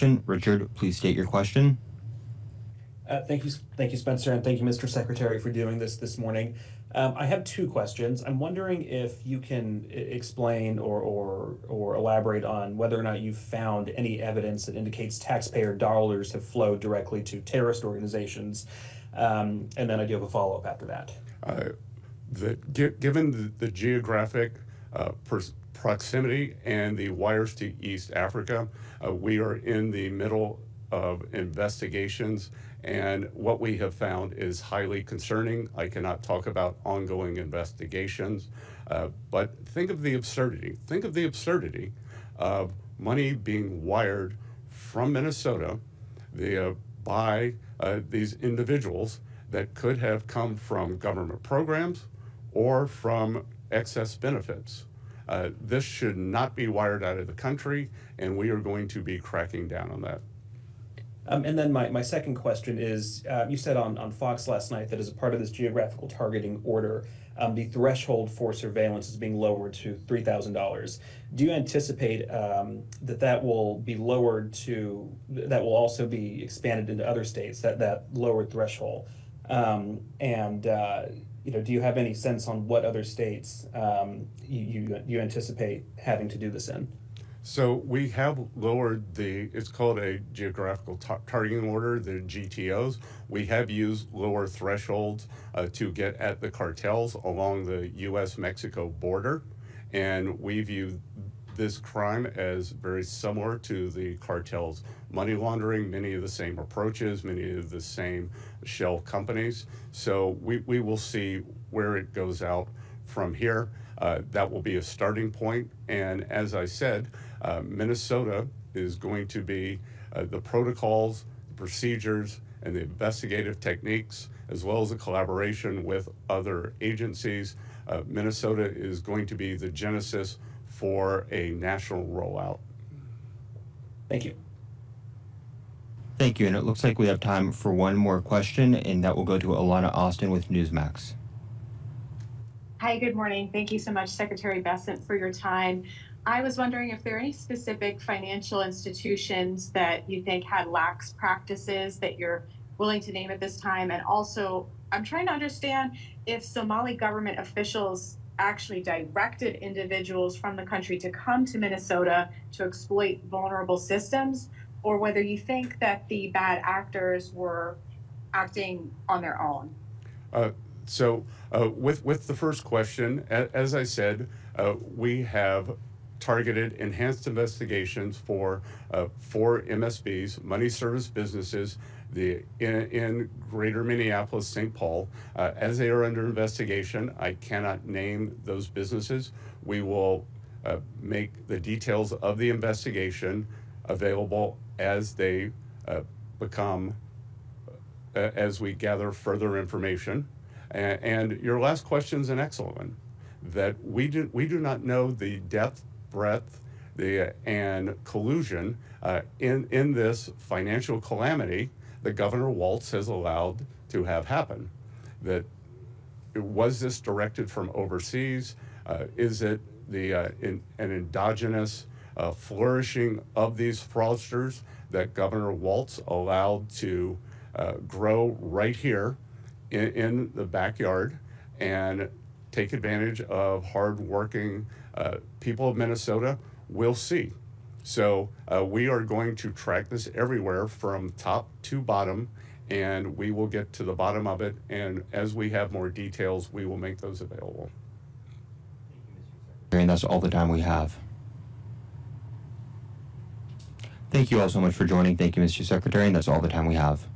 Richard, please state your question. Thank you, Spencer, and thank you, Mr. Secretary, for doing this morning. I have two questions. I'm wondering if you can explain or elaborate on whether or not you've found any evidence that indicates taxpayer dollars have flowed directly to terrorist organizations, and then I do have a follow-up after that. Given the geographic proximity and the wires to East Africa, we are in the middle of investigations, and what we have found is highly concerning. I cannot talk about ongoing investigations, but think of the absurdity. Think of the absurdity of money being wired from Minnesota by these individuals that could have come from government programs or from excess benefits. This should not be wired out of the country, and we are going to be cracking down on that. And then my second question is, you said on Fox last night that as a part of this geographical targeting order, the threshold for surveillance is being lowered to $3,000. Do you anticipate that will be lowered to, that will also be expanded into other states, that lowered threshold? Do you have any sense on what other states you anticipate having to do this in? So we have lowered it's called a geographical targeting order, the GTOs. We have used lower thresholds to get at the cartels along the U.S.-Mexico border, and we view this crime as very similar to the cartels' money laundering, many of the same approaches, many of the same shell companies. So we will see where it goes out from here. That will be a starting point, and as I said, Minnesota is going to be the protocols, the procedures, and the investigative techniques, as well as the collaboration with other agencies. Minnesota is going to be the genesis for a national rollout. Thank you. Thank you, and it looks like we have time for one more question, and that will go to Alana Austin with Newsmax. Hi, good morning. Thank you so much, Secretary Bessant, for your time. I was wondering if there are any specific financial institutions that you think had lax practices that you're willing to name at this time. And also, I'm trying to understand if Somali government officials actually directed individuals from the country to come to Minnesota to exploit vulnerable systems, or whether you think that the bad actors were acting on their own. With the first question, as I said, we have targeted enhanced investigations for MSBs, money service businesses, in greater Minneapolis-St Paul. As they are under investigation, I cannot name those businesses. We will make the details of the investigation available as they become, as we gather further information. And your last question is an excellent one, that we do not know the depth, breadth, and collusion in this financial calamity that Governor Waltz has allowed to have happen. That was this directed from overseas? Is it an endogenous flourishing of these fraudsters that Governor Waltz allowed to grow right here in the backyard and take advantage of hardworking people of Minnesota? We'll see. So we are going to track this everywhere from top to bottom, and we will get to the bottom of it. And as we have more details, we will make those available. And that's all the time we have. Thank you all so much for joining. Thank you, Mr. Secretary, and that's all the time we have.